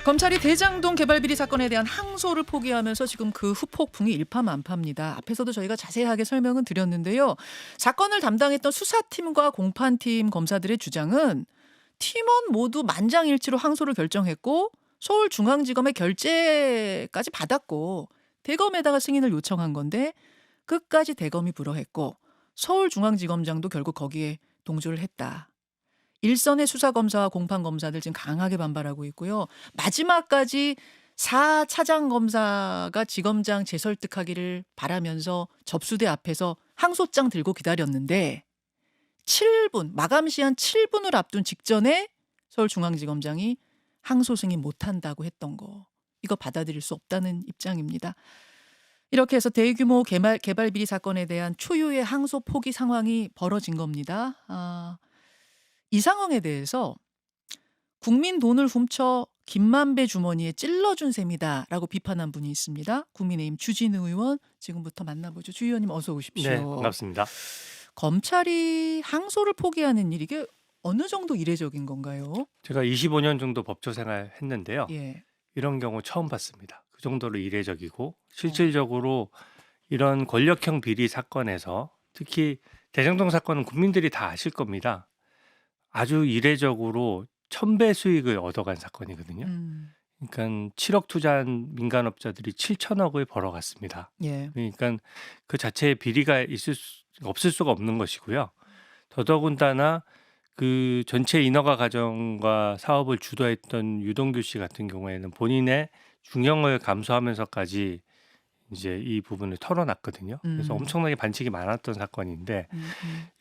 검찰이 대장동 개발 비리 사건에 대한 항소를 포기하면서 지금 그 후폭풍이 일파만파입니다. 앞에서도 저희가 자세하게 설명은 드렸는데요. 사건을 담당했던 수사팀과 공판팀 검사들의 주장은 팀원 모두 만장일치로 항소를 결정했고 서울중앙지검의 결재까지 받았고 대검에다가 승인을 요청한 건데 끝까지 대검이 불허했고 서울중앙지검장도 결국 거기에 동조를 했다. 일선의 수사검사와 공판검사들 지금 강하게 반발하고 있고요. 마지막까지 4차장검사가 지검장 재설득하기를 바라면서 접수대 앞에서 항소장 들고 기다렸는데 7분, 마감 시한 7분을 앞둔 직전에 서울중앙지검장이 항소 승인 못한다고 했던 거. 이거 받아들일 수 없다는 입장입니다. 이렇게 해서 대규모 개발 비리 사건에 대한 초유의 항소 포기 상황이 벌어진 겁니다. 이 상황에 대해서 국민 돈을 훔쳐 김만배 주머니에 찔러준 셈이다라고 비판한 분이 있습니다. 국민의힘 주진우 의원 지금부터 만나보죠. 주 의원님 어서 오십시오. 네, 반갑습니다. 검찰이 항소를 포기하는 일 이게 어느 정도 이례적인 건가요? 제가 25년 정도 법조 생활 했는데요. 예. 이런 경우 처음 봤습니다. 그 정도로 이례적이고 실질적으로 이런 권력형 비리 사건에서 특히 대장동 사건은 국민들이 다 아실 겁니다. 아주 이례적으로 1000배 수익을 얻어간 사건이거든요. 그러니까 7억 투자한 민간업자들이 7천억을 벌어갔습니다. 예. 그러니까 그 자체에 비리가 없을 수가 없는 것이고요. 더더군다나 그 전체 인허가 과정과 사업을 주도했던 유동규 씨 같은 경우에는 본인의 중형을 감수하면서까지 이제 이 부분을 털어놨거든요. 그래서 엄청나게 반칙이 많았던 사건인데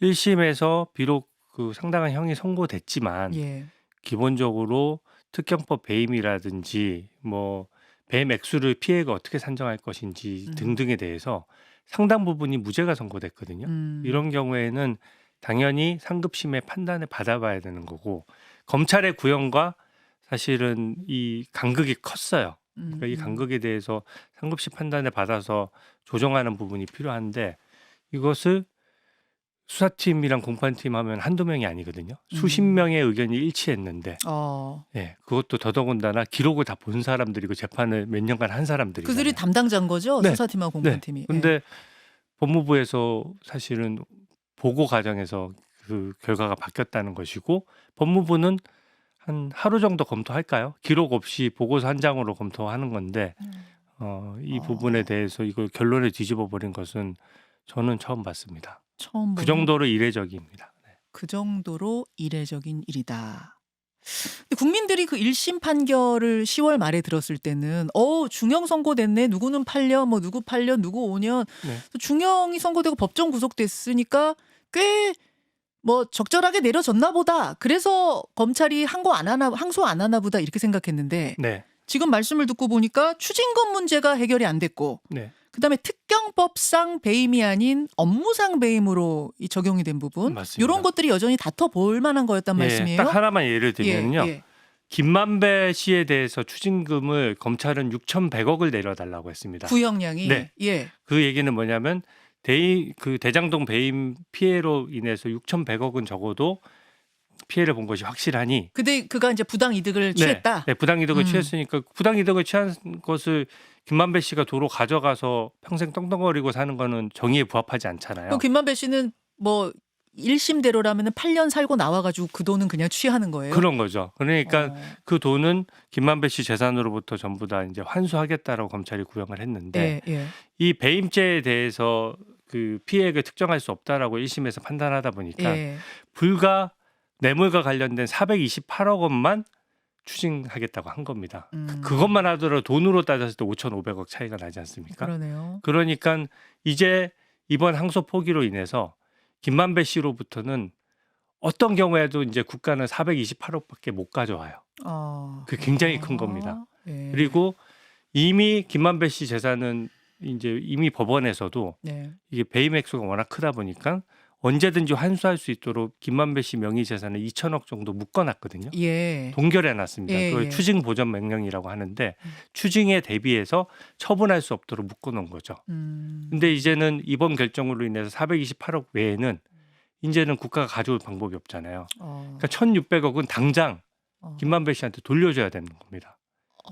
1심에서 비록 그 상당한 형이 선고됐지만 예. 기본적으로 특경법 배임이라든지 뭐 배임 액수를 피해가 어떻게 산정할 것인지 등등에 대해서 상당 부분이 무죄가 선고됐거든요. 이런 경우에는 당연히 상급심의 판단을 받아봐야 되는 거고 검찰의 구형과 사실은 이 간극이 컸어요. 그러니까 이 간극에 대해서 상급심 판단을 받아서 조정하는 부분이 필요한데 이것을 수사팀이랑 공판팀 하면 한두 명이 아니거든요. 수십 명의 의견이 일치했는데 예, 그것도 더더군다나 기록을 다 본 사람들이고 재판을 몇 년간 한 사람들이잖아요. 그들이 담당자인 거죠? 네. 수사팀하고 공판팀이. 근데 예. 법무부에서 사실은 보고 과정에서 그 결과가 바뀌었다는 것이고 법무부는 한 하루 정도 검토할까요? 기록 없이 보고서 한 장으로 검토하는 건데 이 부분에 대해서 이걸 결론을 뒤집어 버린 것은 저는 처음 봤습니다. 처음 그 보는 정도로 이례적입니다. 네. 그 정도로 이례적인 일이다. 근데 국민들이 그 1심 판결을 10월 말에 들었을 때는 중형 선고됐네. 누구는 8년, 뭐 누구 8년, 누구 5년. 네. 중형이 선고되고 법정 구속됐으니까 꽤 뭐 적절하게 내려졌나 보다. 그래서 검찰이 항소 안 하나 보다 이렇게 생각했는데 네. 지금 말씀을 듣고 보니까 추징금 문제가 해결이 안 됐고 네. 그다음에 특경법상 배임이 아닌 업무상 배임으로 이 적용이 된 부분 맞습니다. 이런 것들이 여전히 다퉈볼 만한 거였단 말씀이에요. 딱 하나만 예를 들면요. 예. 김만배 씨에 대해서 추징금을 검찰은 6,100억을 내려달라고 했습니다. 구형량이 네. 예. 그 얘기는 뭐냐면 그 대장동 배임 피해로 인해서 6,100억은 적어도 피해를 본 것이 확실하니 근데 그가 이제 부당 이득을 취했다. 네, 부당이득을 취했으니까 부당이득을 취한 것을 김만배 씨가 도로 가져가서 평생 떵떵거리고 사는 거는 정의에 부합하지 않잖아요. 그 김만배 씨는 뭐 1심대로라면 8년 살고 나와가지고 그 돈은 그냥 취하는 거예요. 그런 거죠. 그러니까 그 돈은 김만배 씨 재산으로부터 전부 다 이제 환수하겠다라고 검찰이 구형을 했는데 이 배임죄에 대해서 그 피해액을 특정할 수 없다라고 1심에서 판단하다 보니까 불과 뇌물과 관련된 428억 원만 추징하겠다고 한 겁니다. 그것만 하더라도 돈으로 따졌을 때 5,500억 차이가 나지 않습니까? 그러네요. 그러니까 이제 이번 항소 포기로 인해서 김만배 씨로부터는 어떤 경우에도 이제 국가는 428억밖에 못 가져와요. 그 굉장히 큰 겁니다. 예. 그리고 이미 김만배 씨 재산은 이제 이미 법원에서도 이게 배임 액수가 워낙 크다 보니까 언제든지 환수할 수 있도록 김만배 씨 명의 재산을 2천억 정도 묶어놨거든요. 동결해놨습니다. 그걸 추징 보전 명령이라고 하는데 추징에 대비해서 처분할 수 없도록 묶어놓은 거죠. 근데 이제는 이번 결정으로 인해서 428억 외에는 이제는 국가가 가져올 방법이 없잖아요. 그러니까 1,600억은 당장 김만배 씨한테 돌려줘야 되는 겁니다.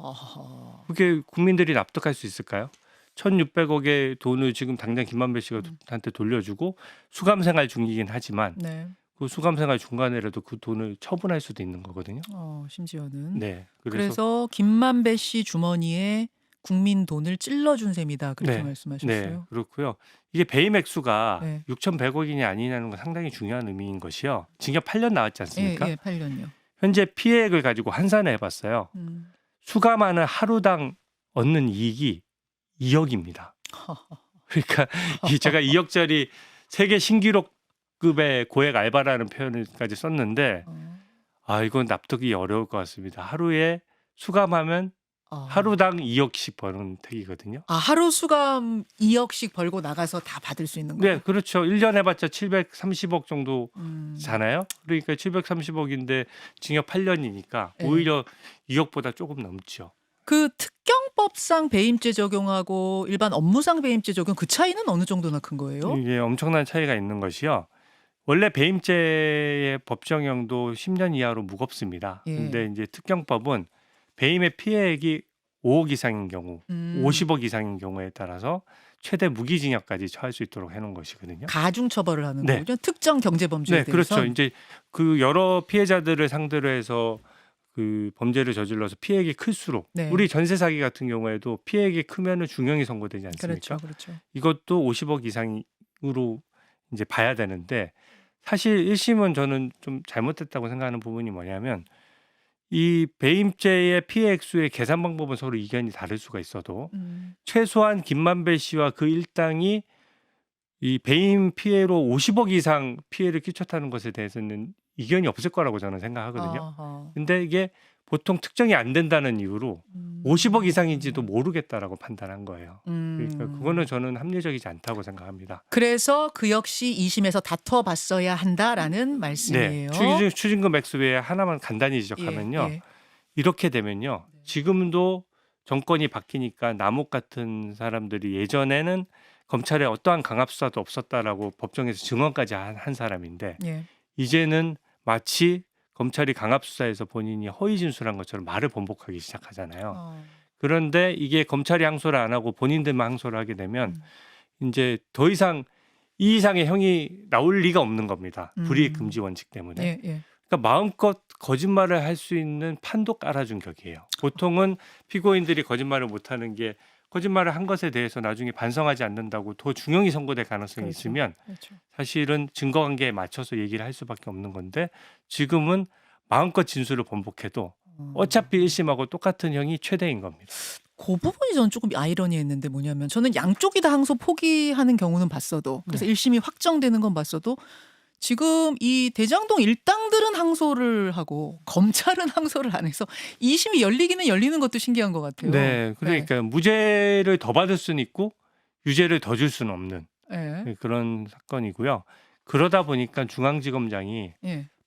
아하. 그게 국민들이 납득할 수 있을까요? 1,600억의 돈을 지금 당장 김만배 씨가 한테 돌려주고 수감 생활 중이긴 하지만 네. 그 수감 생활 중간에라도 그 돈을 처분할 수도 있는 거거든요. 심지어는. 네. 그래서 김만배 씨 주머니에 국민 돈을 찔러준 셈이다. 그렇게 네. 네. 말씀하셨어요. 그렇고요. 이게 배임 액수가 네. 6,100억이냐 아니냐는 건 상당히 중요한 의미인 것이요. 징역 8년 나왔지 않습니까? 예, 8년요. 현재 피해액을 가지고 환산을 해봤어요. 수감하는 하루당 얻는 이익이 2억입니다. 그러니까 제가 2억짜리 세계 신기록급의 고액 알바라는 표현까지 썼는데 이건 납득이 어려울 것 같습니다. 하루에 수감하면 하루당 2억씩 버는 택이거든요. 하루 수감 2억씩 벌고 나가서 다 받을 수 있는 거예요? 네, 그렇죠. 1년 해봤자 730억 음. 정도잖아요. 그러니까 730억인데 징역 8년이니까 네. 오히려 2억보다 조금 넘죠. 그 특경법상 배임죄 적용하고 일반 업무상 배임죄 적용 그 차이는 어느 정도나 큰 거예요? 이게 엄청난 차이가 있는 것이요. 원래 배임죄의 법정형도 10년 이하로 무겁습니다. 예. 근데 이제 특경법은 배임의 피해액이 5억 이상인 경우, 50억 이상인 경우에 따라서 최대 무기징역까지 처할 수 있도록 해놓은 것이거든요. 가중 처벌을 하는 네. 거군요. 특정 경제범죄에 네, 대해서. 그렇죠. 이제 그 여러 피해자들을 상대로 해서 그 범죄를 저질러서 피해액이 클수록 네. 우리 전세 사기 같은 경우에도 피해액이 크면은 중형이 선고되지 않습니까? 그렇죠. 이것도 50억 이상으로 이제 봐야 되는데 사실 1심은 저는 좀 잘못됐다고 생각하는 부분이 뭐냐면 이 배임죄의 피해 액수의 계산 방법은 서로 이견이 다를 수가 있어도 최소한 김만배 씨와 그 일당이 이 배임 피해로 50억 이상 피해를 끼쳤다는 것에 대해서는 이견이 없을 거라고 저는 생각하거든요. 근데 이게 보통 특정이 안 된다는 이유로 50억 이상인지도 모르겠다라고 판단한 거예요. 그러니까 그거는 저는 합리적이지 않다고 생각합니다. 그래서 그 역시 2심에서 다퉈봤어야 한다라는 말씀이에요. 네, 추징금 액수 외에 하나만 간단히 지적하면요. 예. 이렇게 되면요. 지금도 정권이 바뀌니까 남욱 같은 사람들이 예전에는 검찰에 어떠한 강압 수사도 없었다라고 법정에서 증언까지 한 사람인데 예. 이제는 마치 검찰이 강압 수사에서 본인이 허위 진술한 것처럼 말을 번복하기 시작하잖아요. 그런데 이게 검찰이 항소를 안 하고 본인들만 항소를 하게 되면 이제 더 이상 이 이상의 형이 나올 리가 없는 겁니다. 불이익 금지 원칙 때문에. 예. 그러니까 마음껏 거짓말을 할 수 있는 판도 깔아준 격이에요. 보통은 피고인들이 거짓말을 못하는 게 거짓말을 한 것에 대해서 나중에 반성하지 않는다고 더 중형이 선고될 가능성이 그렇죠. 있으면 그렇죠. 사실은 증거관계에 맞춰서 얘기를 할 수밖에 없는 건데 지금은 마음껏 진술을 번복해도 어차피 1심하고 똑같은 형이 최대인 겁니다. 그 부분이 저는 조금 아이러니했는데 뭐냐면 저는 양쪽이 다 항소 포기하는 경우는 봤어도 그래서 1심이 확정되는 건 봤어도 지금 이 대장동 일당들은 항소를 하고 검찰은 항소를 안 해서 2심이 열리기는 열리는 것도 신기한 것 같아요. 네, 그러니까 무죄를 더 받을 수는 있고 유죄를 더 줄 수는 없는 그런 사건이고요. 그러다 보니까 중앙지검장이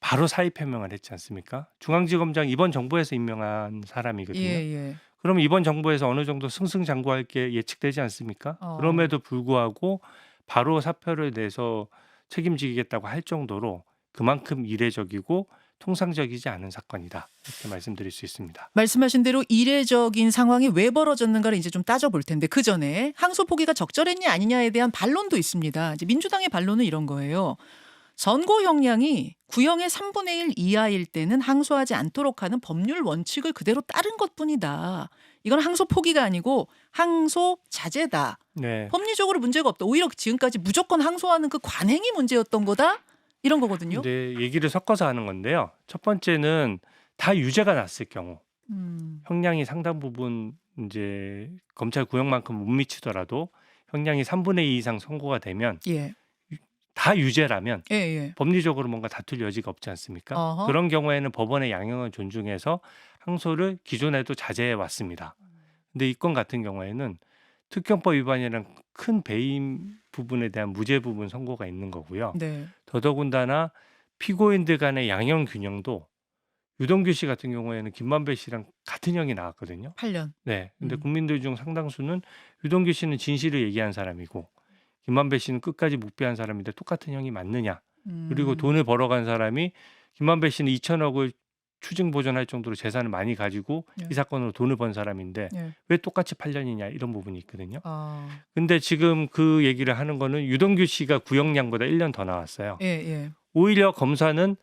바로 사의 표명을 했지 않습니까? 중앙지검장 이번 정부에서 임명한 사람이거든요. 그럼 이번 정부에서 어느 정도 승승장구할 게 예측되지 않습니까? 그럼에도 불구하고 바로 사표를 내서 책임지겠다고 할 정도로 그만큼 이례적이고 통상적이지 않은 사건이다. 이렇게 말씀드릴 수 있습니다. 말씀하신 대로 이례적인 상황이 왜 벌어졌는가를 이제 좀 따져볼 텐데 그 전에 항소 포기가 적절했냐 아니냐에 대한 반론도 있습니다. 이제 민주당의 반론은 이런 거예요. 선고 형량이 구형의 3분의 1 이하일 때는 항소하지 않도록 하는 법률 원칙을 그대로 따른 것뿐이다. 이건 항소 포기가 아니고 항소 자제다. 네. 법리적으로 문제가 없다. 오히려 지금까지 무조건 항소하는 그 관행이 문제였던 거다. 이런 거거든요. 근데 얘기를 섞어서 하는 건데요. 첫 번째는 다 유죄가 났을 경우 형량이 상당 부분 이제 검찰 구형만큼 못 미치더라도 형량이 3분의 2 이상 선고가 되면 다 유죄라면 법리적으로 뭔가 다툴 여지가 없지 않습니까? 그런 경우에는 법원의 양형을 존중해서 항소를 기존에도 자제해 왔습니다. 근데 이 건 같은 경우에는 특경법 위반이랑 큰 배임 부분에 대한 무죄 부분 선고가 있는 거고요. 더더군다나 피고인들 간의 양형 균형도 유동규 씨 같은 경우에는 김만배 씨랑 같은 형이 나왔거든요. 8년. 네. 근데 국민들 중 상당수는 유동규 씨는 진실을 얘기한 사람이고 김만배 씨는 끝까지 묵비한 사람인데 똑같은 형이 맞느냐. 그리고 돈을 벌어간 사람이 김만배 씨는 2천억을 추징 보전할 정도로 재산을 많이 가지고 네. 이 사건으로 돈을 번 사람인데 예. 왜 똑같이 8년이냐 이런 부분이 있거든요. 아. 근데 지금 그 얘기를 하는 거는 유동규 씨가 구형량보다 1년 더 나왔어요. 예, 예. 오히려 검사는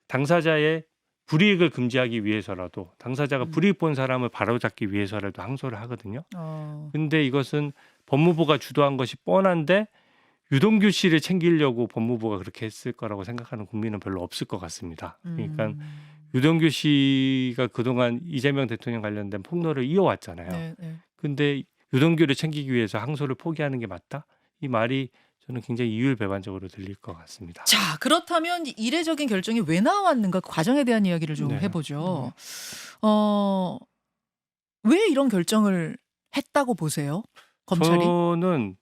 당사자의 불이익을 금지하기 위해서라도 당사자가 불이익 본 사람을 바로잡기 위해서라도 항소를 하거든요. 근데 이것은 법무부가 주도한 것이 뻔한데 유동규 씨를 챙기려고 법무부가 그렇게 했을 거라고 생각하는 국민은 별로 없을 것 같습니다. 그러니까 유동규 씨가 그동안 이재명 대통령 관련된 폭로를 이어왔잖아요. 네, 네. 근데 유동규를 챙기기 위해서 항소를 포기하는 게 맞다? 이 말이 저는 굉장히 이율배반적으로 들릴 것 같습니다. 자, 그렇다면 이례적인 결정이 왜 나왔는가 그 과정에 대한 이야기를 좀 네. 해보죠. 왜 이런 결정을 했다고 보세요? 검찰이? 저는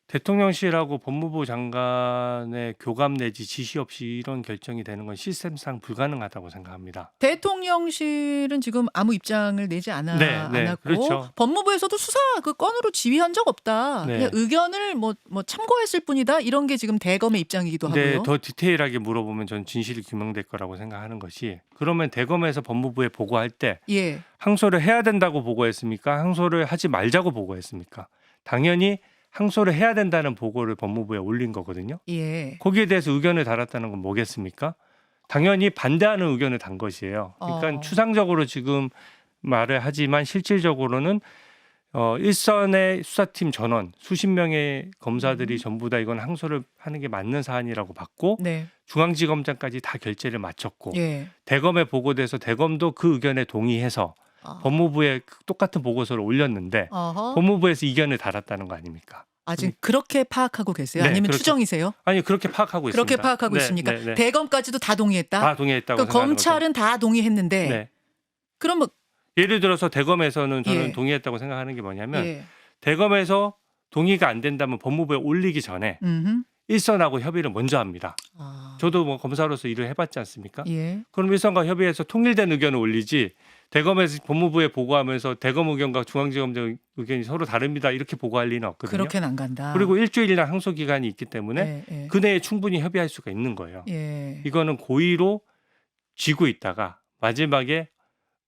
대통령실하고 법무부 장관의 교감 내지 지시 없이 이런 결정이 되는 건 시스템상 불가능하다고 생각합니다. 대통령실은 지금 아무 입장을 내지 않았고 그렇죠. 법무부에서도 수사 그 건으로 지휘한 적 없다. 네. 그냥 의견을 뭐 참고했을 뿐이다. 이런 게 지금 대검의 입장이기도 근데 하고요. 더 디테일하게 물어보면 전 진실이 규명될 거라고 생각하는 것이 그러면 대검에서 법무부에 보고할 때 예. 항소를 해야 된다고 보고했습니까? 항소를 하지 말자고 보고했습니까? 당연히 항소를 해야 된다는 보고를 법무부에 올린 거거든요. 예. 거기에 대해서 의견을 달았다는 건 뭐겠습니까? 당연히 반대하는 의견을 단 것이에요. 그러니까 추상적으로 지금 말을 하지만 실질적으로는 일선의 수사팀 전원 수십 명의 검사들이 전부 다 이건 항소를 하는 게 맞는 사안이라고 봤고 네. 중앙지검장까지 다 결재를 마쳤고 예. 대검에 보고돼서 대검도 그 의견에 동의해서 법무부에 똑같은 보고서를 올렸는데 어허. 법무부에서 이견을 달았다는 거 아닙니까? 지금 그렇게 파악하고 계세요? 네, 아니면 그렇게. 추정이세요? 아니 그렇게 파악하고 그렇게 있습니다. 파악하고 네, 있습니까? 네, 네. 대검까지도 다 동의했다? 다 동의했다고 그러니까 생각하는 검찰은 다 동의했는데 거죠. 네. 그러면 예를 들어서 대검에서는 저는 예. 동의했다고 생각하는 게 뭐냐면 예. 대검에서 동의가 안 된다면 법무부에 올리기 전에 음흠. 일선하고 협의를 먼저 합니다. 아. 저도 뭐 검사로서 일을 해봤지 않습니까? 예. 그럼 일선과 협의해서 통일된 의견을 올리지 대검에서 법무부에 보고하면서 대검 의견과 중앙지검장 의견이 서로 다릅니다. 이렇게 보고할 리는 없거든요. 그렇게는 안 간다. 그리고 일주일이나 항소 기간이 있기 때문에 예, 예. 그 내에 충분히 협의할 수가 있는 거예요. 예. 이거는 고의로 쥐고 있다가 마지막에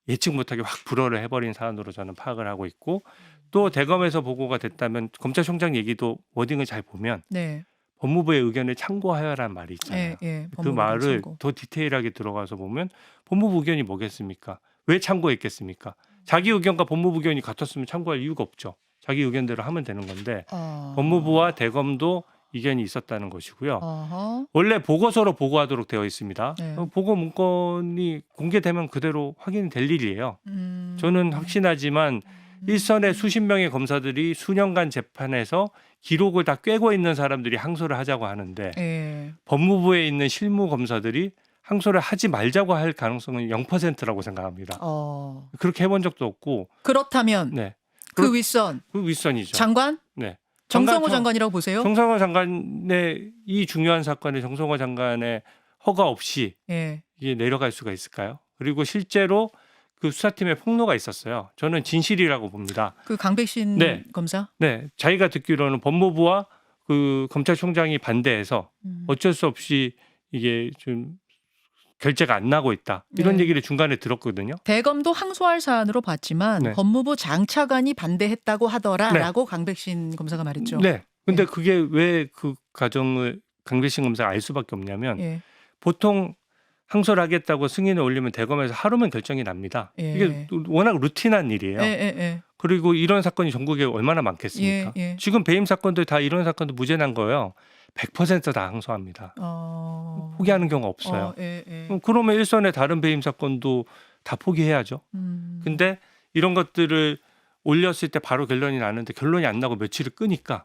예측 못하게 확 불허를 해버린 사안으로 저는 파악을 하고 있고 또 대검에서 보고가 됐다면 검찰총장 얘기도 워딩을 잘 보면 네. 법무부의 의견을 참고하여라는 말이 있잖아요. 예, 예. 그 법무부 말을 참고. 더 디테일하게 들어가서 보면 법무부 의견이 뭐겠습니까? 왜 참고했겠습니까? 자기 의견과 법무부 의견이 같았으면 참고할 이유가 없죠. 자기 의견대로 하면 되는 건데 법무부와 대검도 이견이 있었다는 것이고요. 어허. 원래 보고서로 보고하도록 되어 있습니다. 네. 보고 문건이 공개되면 그대로 확인이 될 일이에요. 저는 확신하지만 일선의 수십 명의 검사들이 수년간 재판에서 기록을 다 꿰고 있는 사람들이 항소를 하자고 하는데 예. 법무부에 있는 실무 검사들이 항소를 하지 말자고 할 가능성은 0%라고 생각합니다. 그렇게 해본 적도 없고 그렇다면 네. 그 윗선 그 윗선이죠. 장관? 네. 정성호 장관이라고 보세요? 정성호 장관의 이 중요한 사건에 정성호 장관의 허가 없이 예. 이게 내려갈 수가 있을까요? 그리고 실제로 그 수사팀에 폭로가 있었어요. 저는 진실이라고 봅니다. 그 강백신 네. 검사? 네, 자기가 듣기로는 법무부와 그 검찰총장이 반대해서 어쩔 수 없이 이게 좀 결재가 안 나고 있다. 이런 네. 얘기를 중간에 들었거든요. 대검도 항소할 사안으로 봤지만 네. 법무부 장차관이 반대했다고 하더라라고 강백신 검사가 말했죠. 네. 근데 예. 그게 왜 그 과정을 강백신 검사가 알 수밖에 없냐면 예. 보통 항소를 하겠다고 승인을 올리면 대검에서 하루면 결정이 납니다. 예. 이게 워낙 루틴한 일이에요. 예. 그리고 이런 사건이 전국에 얼마나 많겠습니까? 예. 지금 배임 사건들 다 이런 사건도 무죄 난 거예요. 100%다 항소합니다. 포기하는 경우가 없어요. 예. 그러면 일선의 다른 배임 사건도 다 포기해야죠. 근데 이런 것들을 올렸을 때 바로 결론이 나는데 결론이 안 나고 며칠을 끄니까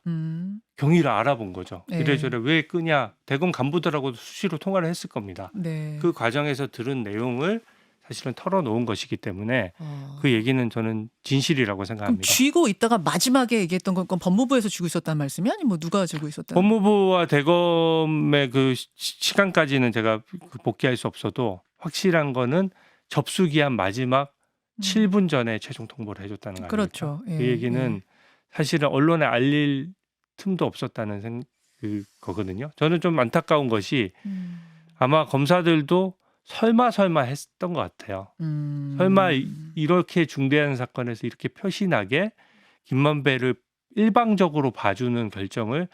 경위를 알아본 거죠. 예. 이래저래 왜 끄냐. 대검 간부들하고도 수시로 통화를 했을 겁니다. 네. 그 과정에서 들은 내용을 사실은 털어놓은 것이기 때문에 그 얘기는 저는 진실이라고 그럼 생각합니다. 쥐고 있다가 마지막에 얘기했던 건 법무부에서 쥐고 있었다는 말씀이 아니면 뭐 누가 쥐고 있었다는? 법무부와 대검의 그 시간까지는 제가 복귀할 수 없어도 확실한 거는 접수 기한 마지막 7분 전에 최종 통보를 해줬다는 거 아닙니까? 그렇죠. 예. 그 얘기는 사실은 언론에 알릴 틈도 없었다는 거거든요. 저는 좀 안타까운 것이 아마 검사들도 설마 했던 것 같아요. 설마 이렇게 중대한 사건에서 이렇게 표시나게 김만배를 일방적으로 봐주는 결정을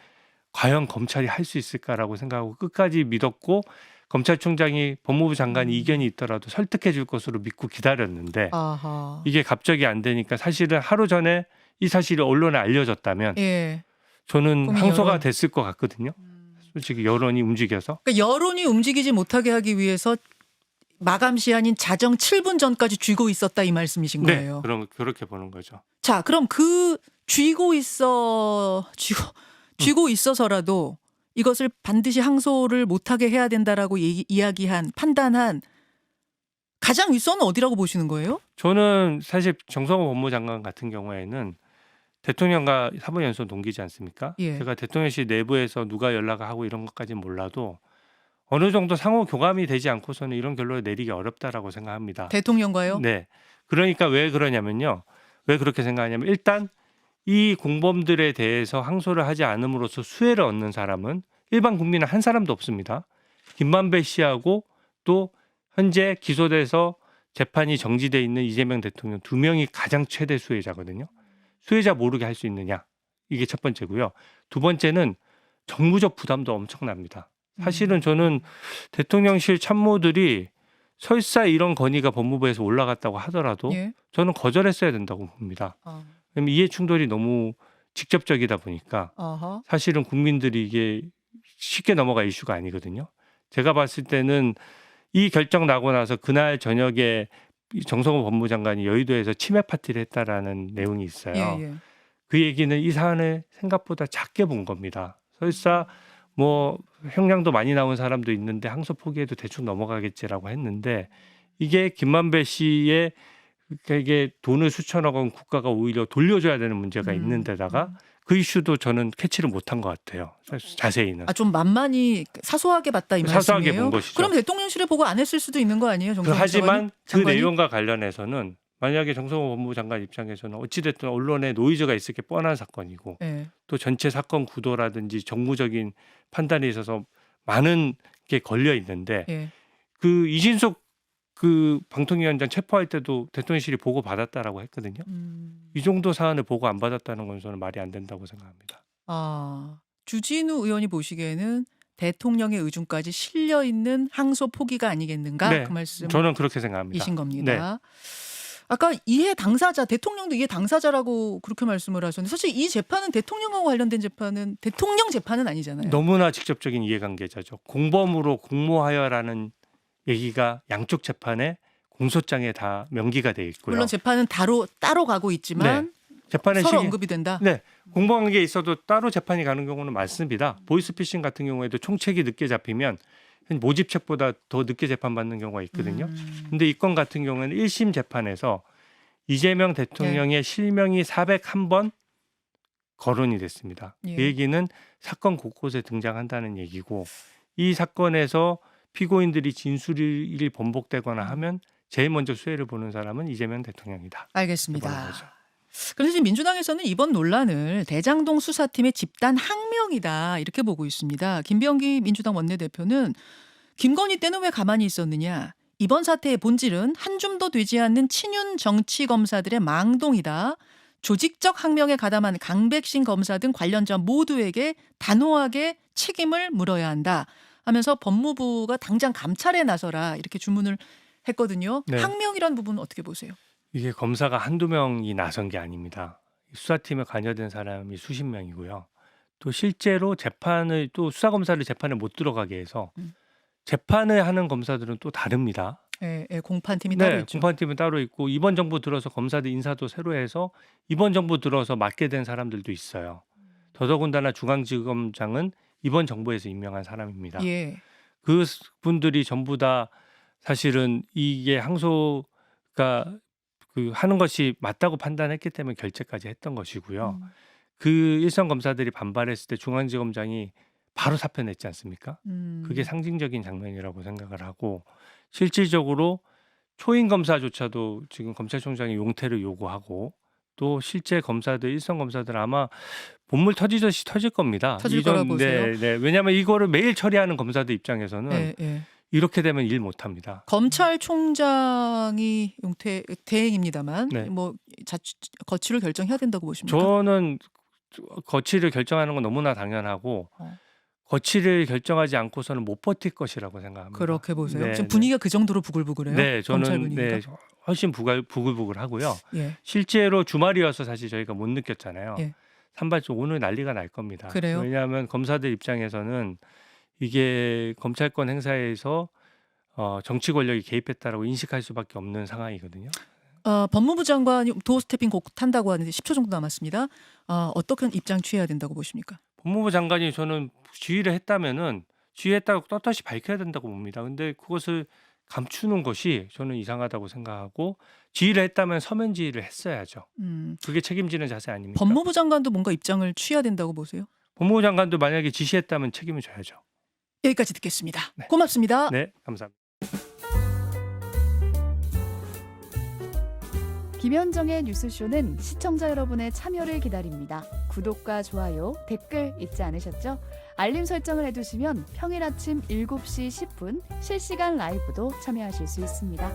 과연 검찰이 할 수 있을까라고 생각하고 끝까지 믿었고 검찰총장이 법무부 장관이 이견이 있더라도 설득해 줄 것으로 믿고 기다렸는데 아하. 이게 갑자기 안 되니까 사실은 하루 전에 이 사실이 언론에 알려졌다면 예. 저는 국민 항소가 여론. 됐을 것 같거든요. 솔직히 여론이 움직여서. 그러니까 여론이 움직이지 못하게 하기 위해서 마감 시한인 자정 7분 전까지 쥐고 있었다 이 말씀이신 네, 거예요. 그럼 그렇게 보는 거죠. 자, 그럼 그 쥐고 있어서라도 이것을 반드시 항소를 못하게 해야 된다라고 이야기한 판단한 가장 윗선은 어디라고 보시는 거예요? 저는 사실 정성호 법무장관 같은 경우에는 대통령과 사법연수원 동기지 않습니까? 예. 제가 대통령실 내부에서 누가 연락을 하고 이런 것까지는 몰라도 어느 정도 상호 교감이 되지 않고서는 이런 결론을 내리기 어렵다라고 생각합니다. 대통령과요? 네. 그러니까 왜 그러냐면요. 왜 그렇게 생각하냐면 일단 이 공범들에 대해서 항소를 하지 않음으로써 수혜를 얻는 사람은 일반 국민은 한 사람도 없습니다. 김만배 씨하고 또 현재 기소돼서 재판이 정지돼 있는 이재명 대통령 2명이 가장 최대 수혜자거든요. 수혜자 모르게 할 수 있느냐. 이게 첫 번째고요. 두 번째는 정무적 부담도 엄청납니다. 사실은 저는 대통령실 참모들이 설사 이런 건의가 법무부에서 올라갔다고 하더라도 예. 저는 거절했어야 된다고 봅니다. 왜냐면 이해 충돌이 너무 직접적이다 보니까 아하. 사실은 국민들이 이게 쉽게 넘어갈 이슈가 아니거든요. 제가 봤을 때는 이 결정 나고 나서 그날 저녁에 정성호 법무장관이 여의도에서 치맥 파티를 했다라는 내용이 있어요. 예. 그 얘기는 이 사안을 생각보다 작게 본 겁니다. 설사 뭐 형량도 많이 나온 사람도 있는데 항소 포기해도 대충 넘어가겠지라고 했는데 이게 김만배 씨의 이게 돈을 수천억 원 국가가 오히려 돌려줘야 되는 문제가 있는 데다가 그 이슈도 저는 캐치를 못한 것 같아요. 자세히는. 좀 만만히 사소하게 봤다 이 말씀이에요? 사소하게 본 것이죠. 그럼 대통령실에 보고 안 했을 수도 있는 거 아니에요? 하지만 그 장관이? 내용과 관련해서는 만약에 정성호 법무부 장관 입장에서는 어찌됐든 언론에 노이즈가 있을 게 뻔한 사건이고 예. 또 전체 사건 구도라든지 정무적인 판단에 있어서 많은 게 걸려 있는데 예. 그 이진숙 그 방통위원장 체포할 때도 대통령실이 보고 받았다라고 했거든요. 이 정도 사안을 보고 안 받았다는 건 저는 말이 안 된다고 생각합니다. 주진우 의원이 보시기에는 대통령의 의중까지 실려 있는 항소 포기가 아니겠는가? 네, 그 말씀이신 저는 그렇게 생각합니다. 겁니다. 아까 이해 당사자, 대통령도 이해 당사자라고 그렇게 말씀을 하셨는데 사실 이 재판은 대통령하고 관련된 재판은 대통령 재판은 아니잖아요. 너무나 직접적인 이해관계자죠. 공범으로 공모하여라는 얘기가 양쪽 재판에 공소장에 다 명기가 돼 있고요. 물론 재판은 따로 가고 있지만 재판의 서로 시기- 언급이 된다. 네, 공범관계에 있어도 따로 재판이 가는 경우는 많습니다. 보이스피싱 같은 경우에도 총책이 늦게 잡히면 모집책보다 더 늦게 재판받는 경우가 있거든요. 근데 이 건 같은 경우에는 1심 재판에서 이재명 대통령의 실명이 401번 거론이 됐습니다. 예. 그 얘기는 사건 곳곳에 등장한다는 얘기고 이 사건에서 피고인들이 진술이 번복되거나 하면 제일 먼저 수혜를 보는 사람은 이재명 대통령이다. 알겠습니다. 이거는 거죠. 그런데 지금 민주당에서는 이번 논란을 대장동 수사팀의 집단 항명이다 이렇게 보고 있습니다. 김병기 민주당 원내대표는 김건희 때는 왜 가만히 있었느냐. 이번 사태의 본질은 한 줌도 되지 않는 친윤 정치 검사들의 망동이다. 조직적 항명에 가담한 강백신 검사 등 관련자 모두에게 단호하게 책임을 물어야 한다 하면서 법무부가 당장 감찰에 나서라 이렇게 주문을 했거든요. 네. 항명이란 부분은 어떻게 보세요? 이게 검사가 한두 명이 나선 게 아닙니다. 수사팀에 관여된 사람이 수십 명이고요. 또 실제로 재판을 또 수사검사를 재판에 못 들어가게 해서 재판을 하는 검사들은 또 다릅니다. 공판팀이 따로 있죠. 공판팀은 따로 있고 이번 정부 들어서 검사들 인사도 새로 해서 이번 정부 들어서 맡게 된 사람들도 있어요. 더더군다나 중앙지검장은 이번 정부에서 임명한 사람입니다. 예. 그 분들이 전부 다 사실은 이게 항소가 하는 것이 맞다고 판단했기 때문에 결재까지 했던 것이고요. 그 일선 검사들이 반발했을 때 중앙지검장이 바로 사표 냈지 않습니까? 그게 상징적인 장면이라고 생각을 하고 실질적으로 초임 검사조차도 지금 검찰총장이 용퇴를 요구하고 또 실제 검사들 일선 검사들 아마 본물 터지듯이 터질 겁니다. 터질 거라 보세요? 네. 왜냐하면 이거를 매일 처리하는 검사들 입장에서는 이렇게 되면 일 못합니다. 검찰총장이 대행입니다만 네. 뭐 거취를 결정해야 된다고 보십니까? 저는 거취를 결정하는 건 너무나 당연하고 어. 거취를 결정하지 않고서는 못 버틸 것이라고 생각합니다. 그렇게 보세요. 네, 지금 네. 분위기가 그 정도로 부글부글해요. 네, 검찰 저는 분위기가. 네, 훨씬 부글부글하고요. 예. 실제로 주말이어서 사실 저희가 못 느꼈잖아요. 예. 산발적 오늘 난리가 날 겁니다. 그래요? 왜냐하면 검사들 입장에서는 이게 검찰권 행사에서 정치 권력이 개입했다라고 인식할 수밖에 없는 상황이거든요. 법무부 장관이 도어 스태핑 곧 탄다고 하는데 10초 정도 남았습니다. 어떻게 입장 취해야 된다고 보십니까? 법무부 장관이 저는 지휘를 했다면은 지휘했다고 떳떳이 밝혀야 된다고 봅니다. 근데 그것을 감추는 것이 저는 이상하다고 생각하고 지휘를 했다면 서면 지휘를 했어야죠. 그게 책임지는 자세 아닙니까? 법무부 장관도 뭔가 입장을 취해야 된다고 보세요? 법무부 장관도 만약에 지시했다면 책임을 져야죠. 여기까지 듣겠습니다. 네. 고맙습니다. 네, 감사합니다. 김현정의 뉴스쇼는 시청자 여러분의 참여를 기다립니다. 구독과 좋아요, 댓글 잊지 않으셨죠? 알림 설정을 해두시면 평일 아침 7시 10분 실시간 라이브도 참여하실 수 있습니다.